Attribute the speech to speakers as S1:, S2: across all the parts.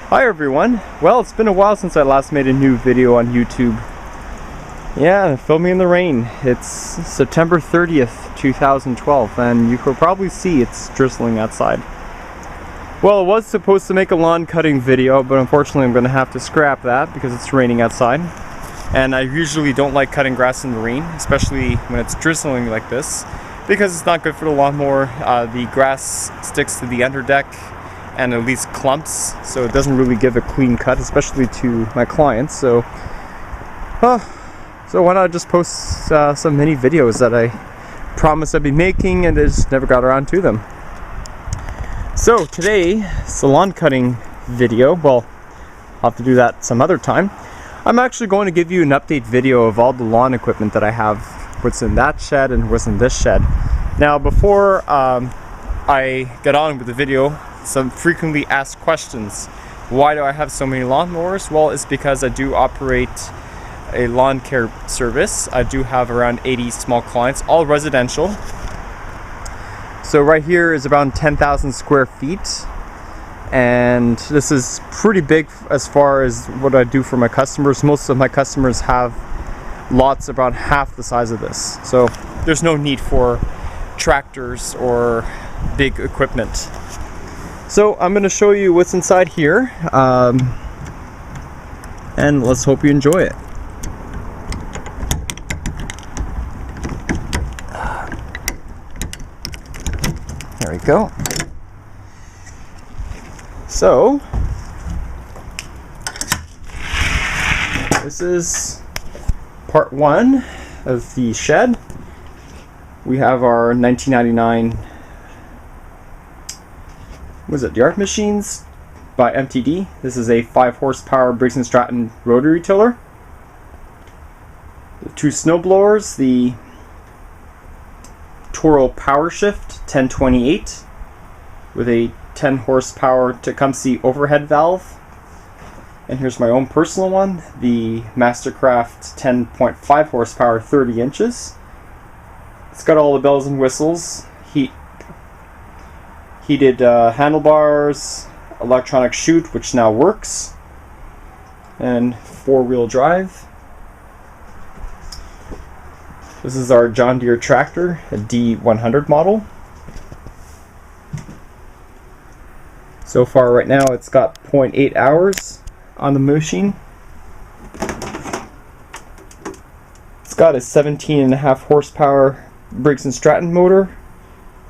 S1: Hi everyone. Well, it's been a while since I last made a new video on YouTube. Yeah, filming in the rain. It's September 30th, 2012, and you could probably see it's drizzling outside. Well, I was supposed to make a lawn cutting video, but unfortunately I'm going to have to scrap that because it's raining outside. And I usually don't like cutting grass in the rain, especially when it's drizzling like this, because it's not good for the lawnmower. The grass sticks to the underdeck and at least clumps, so it doesn't really give a clean cut, especially to my clients. So why not just post some mini videos that I promised I'd be making and I just never got around to them. So today, it's a lawn cutting video. Well, I'll have to do that some other time. I'm actually going to give you an update video of all the lawn equipment that I have, what's in that shed and what's in this shed. Now, before I get on with the video, some frequently asked questions. Why do I have so many lawnmowers? Well, it's because I do operate a lawn care service. I do have around 80 small clients, all residential. So right here is around 10,000 square feet. And this is pretty big as far as what I do for my customers. Most of my customers have lots about half the size of this. So there's no need for tractors or big equipment. So I'm going to show you what's inside here, and let's hope you enjoy it. There we go. So this is part one of the shed. We have our 1999 yard machines by MTD. This is a 5 horsepower Briggs & Stratton rotary tiller. The 2 snow blowers, the Toro PowerShift 1028 with a 10 horsepower Tecumseh overhead valve. And here's my own personal one, the Mastercraft 10.5 horsepower 30 inches. It's got all the bells and whistles, heated handlebars, electronic chute, which now works, and 4-wheel drive. This is our John Deere tractor, a D100 model. So far right now it's got 0.8 hours on the machine. It's got a 17.5 horsepower Briggs & Stratton motor,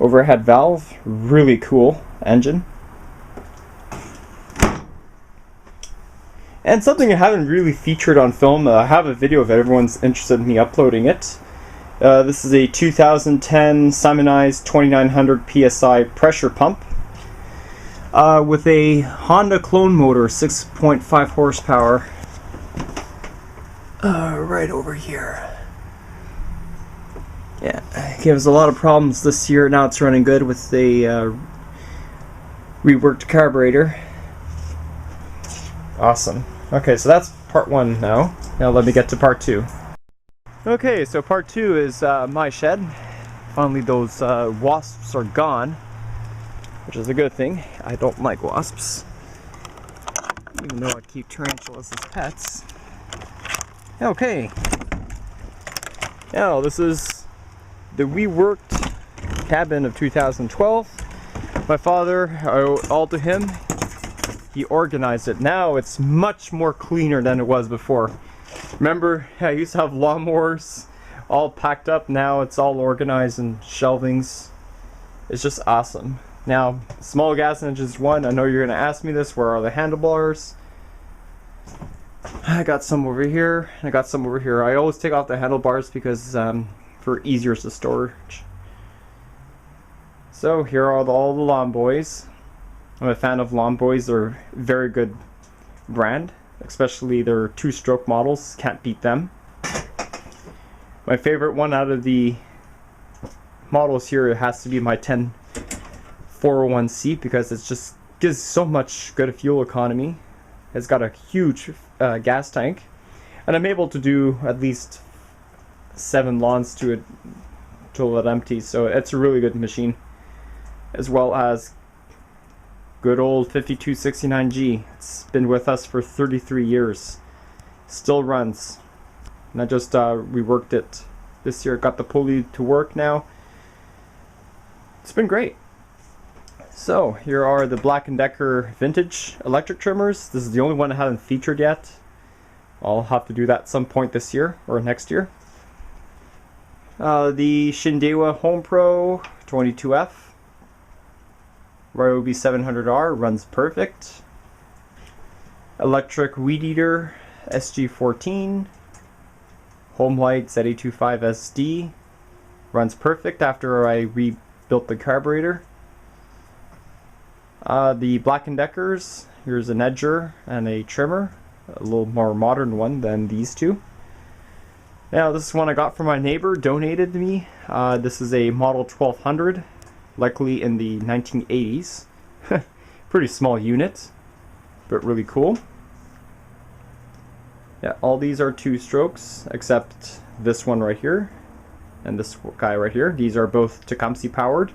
S1: overhead valve, really cool engine. And something I haven't really featured on film, I have a video if everyone's interested in me uploading it. This is a 2010 Simonized 2900 PSI pressure pump with a Honda clone motor, 6.5 horsepower, right over here. Yeah, it gave us a lot of problems this year. Now it's running good with the reworked carburetor. Awesome. Okay, so that's part one now. Now let me get to part two. Okay, so part two is my shed. Finally those wasps are gone, which is a good thing. I don't like wasps, even though I keep tarantulas as pets. Okay. Now this is the reworked cabin of 2012. My father, I owe it all to him. He organized it. Now it's much more cleaner than it was before. Remember, I used to have lawnmowers all packed up. Now it's all organized in shelvings. It's just awesome. Now, small gas engines one. I know you're going to ask me this. Where are the handlebars? I got some over here. I got some over here. I always take off the handlebars because for easier to storage. So here are all the Lawn Boys. I'm a fan of Lawn Boys. They're a very good brand, especially their 2-stroke models. Can't beat them. My favorite one out of the models here, it has to be my 10401C because it just gives so much good fuel economy. It's got a huge gas tank, and I'm able to do at least 7 lawns to it till it empties, so it's a really good machine. As well as Good old 5269G. It's been with us for 33 years. Still runs. And I just reworked it this year. Got the pulley to work now. It's been great. So here are the Black & Decker vintage electric trimmers. This is the only one I haven't featured yet. I'll have to do that at some point this year or next year. The Shindewa Home Pro 22F Ryobi 700R runs perfect. Electric Weed Eater SG14 Homelight Z825 SD runs perfect after I rebuilt the carburetor. The Black & Deckers, here's an edger and a trimmer, a little more modern one than these two. Now this is one I got from my neighbor, donated to me. This is a Model 1200, likely in the 1980s. Pretty small unit, but really cool. Yeah, all these are 2 strokes, except this one right here, and this guy right here. These are both Tecumseh powered.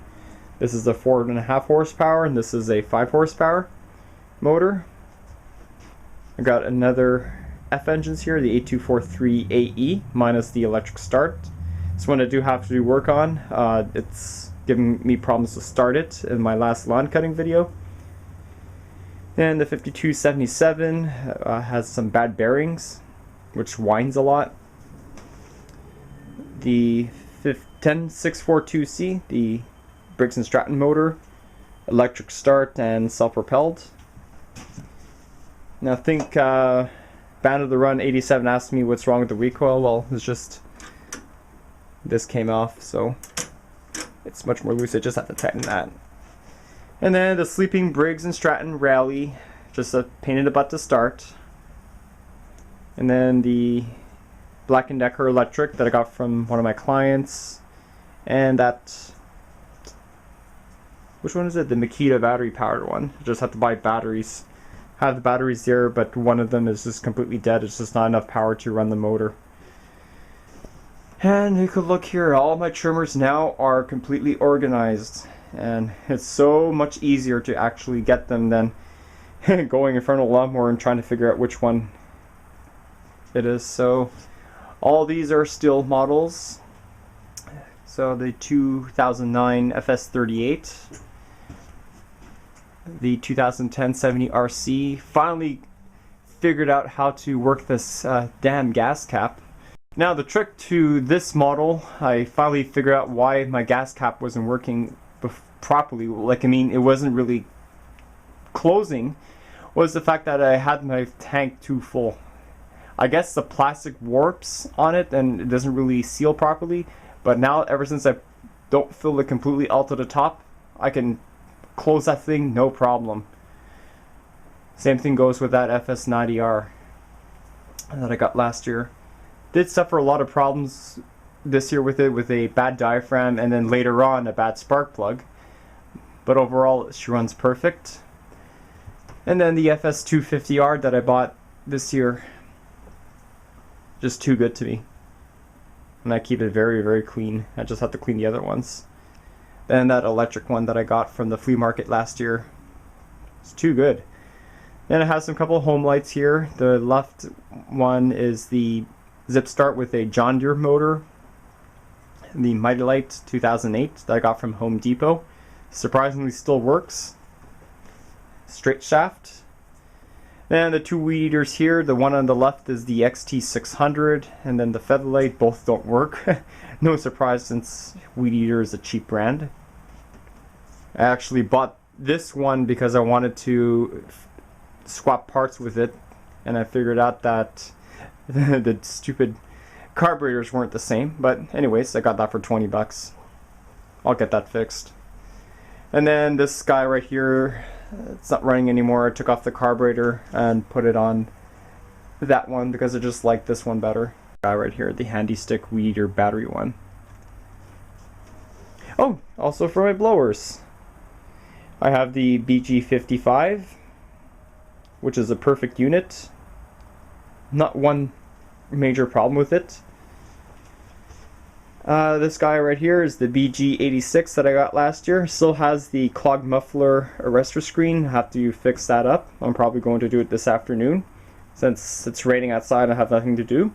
S1: This is a 4.5 horsepower, and this is a 5 horsepower motor. I got another F engines here, the 8243AE minus the electric start. This one I do have to do work on. It's giving me problems to start it in my last lawn cutting video. And the 5277 has some bad bearings, which whines a lot. The 10642C, the Briggs & Stratton motor, electric start and self-propelled. Now I think Band of the Run 87 asked me what's wrong with the recoil. Well, it's just this came off, so it's much more loose. I just have to tighten that. And then the Sleeping Briggs & Stratton Rally, just a pain in the butt to start. And then the Black & Decker electric that I got from one of my clients, and that, which one is it? The Makita battery powered one. I just have to buy batteries. Have the batteries there, but one of them is just completely dead. It's just not enough power to run the motor. And you could look here, all my trimmers now are completely organized, and it's so much easier to actually get them than going in front of a lawnmower and trying to figure out which one it is. So all these are still models. So the 2009 FS38, the 2010 70RC, finally figured out how to work this damn gas cap. Now the trick to this model, I finally figured out why my gas cap wasn't working properly. Like, I mean, it wasn't really closing, was the fact that I had my tank too full. I guess the plastic warps on it and it doesn't really seal properly, but now ever since I don't fill it completely all to the top, I can close that thing no problem. Same thing goes with that FS90R that I got last year. Did suffer a lot of problems this year with it, with a bad diaphragm and then later on a bad spark plug, but overall she runs perfect. And then the FS250R that I bought this year, just too good to me, and I keep it very, very clean. I just have to clean the other ones. Then that electric one that I got from the flea market last year, it's too good. Then it has some couple of home lights here. The left one is the Zip Start with a John Deere motor. The Mighty Light 2008 that I got from Home Depot. Surprisingly still works. Straight shaft. Then the 2 weed eaters here. The one on the left is the XT600, and then the Featherlight. Both don't work. No surprise, since Weed Eater is a cheap brand. I actually bought this one because I wanted to swap parts with it, and I figured out that the stupid carburetors weren't the same. But anyways, I got that for 20 bucks. I'll get that fixed. And then this guy right here, it's not running anymore. I took off the carburetor and put it on that one because I just like this one better. Guy right here, the Handy Stick Weed Eater battery one. Oh, also for my blowers, I have the BG55, which is a perfect unit. Not one major problem with it. This guy right here is the BG86 that I got last year. Still has the clogged muffler arrestor screen. I have to fix that up. I'm probably going to do it this afternoon. Since it's raining outside, I have nothing to do.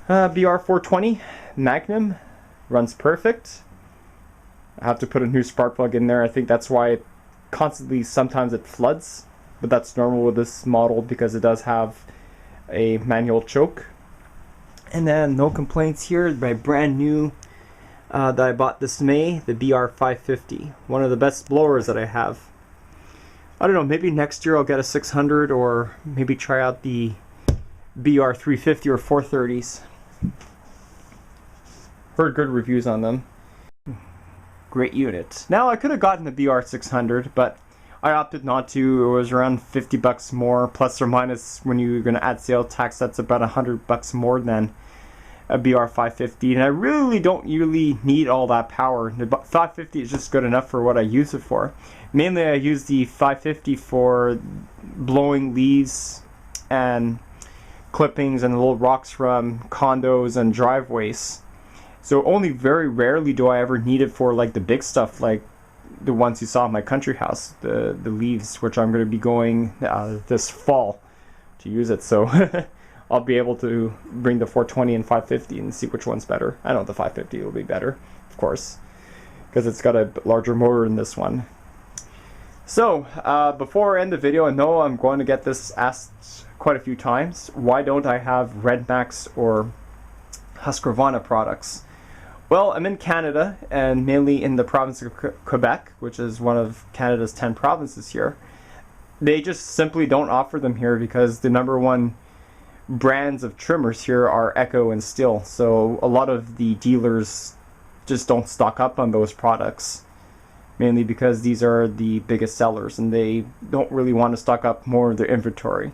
S1: BR420 Magnum runs perfect. I have to put a new spark plug in there. I think that's why it constantly, sometimes it floods. But that's normal with this model because it does have a manual choke. And then no complaints here. My brand new that I bought this May, the BR550. One of the best blowers that I have. I don't know, maybe next year I'll get a 600 or maybe try out the BR350 or 430s. Heard good reviews on them. Great unit. Now I could have gotten the BR600, but I opted not to. It was around 50 bucks more, plus or minus when you're going to add sales tax. That's about 100 bucks more than a BR550, and I really don't need all that power. The 550 is just good enough for what I use it for. Mainly I use the 550 for blowing leaves and clippings and little rocks from condos and driveways. So only very rarely do I ever need it for like the big stuff, like the ones you saw in my country house, the leaves, which I'm going to be going this fall to use it. So I'll be able to bring the 420 and 550 and see which one's better. I know the 550 will be better, of course, because it's got a larger motor in this one. So before I end the video, I know I'm going to get this asked quite a few times. Why don't I have Red Max or Husqvarna products? Well, I'm in Canada, and mainly in the province of Quebec, which is one of Canada's 10 provinces here. They just simply don't offer them here because the #1 brands of trimmers here are Echo and Stihl. So a lot of the dealers just don't stock up on those products, mainly because these are the biggest sellers and they don't really want to stock up more of their inventory.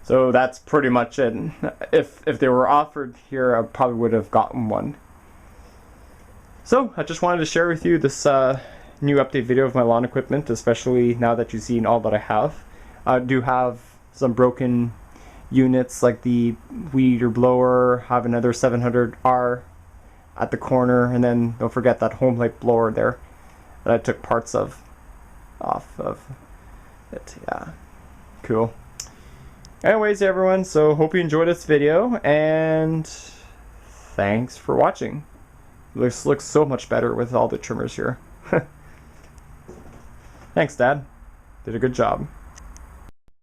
S1: So that's pretty much it. If they were offered here, I probably would have gotten one. So I just wanted to share with you this new update video of my lawn equipment, especially now that you've seen all that I have. I do have some broken units like the weed eater blower, have another 700R at the corner, and then don't forget that home light blower there that I took parts of off of it. Yeah, cool. Anyways, everyone, so hope you enjoyed this video, and thanks for watching. This looks so much better with all the trimmers here. Thanks, Dad. Did a good job.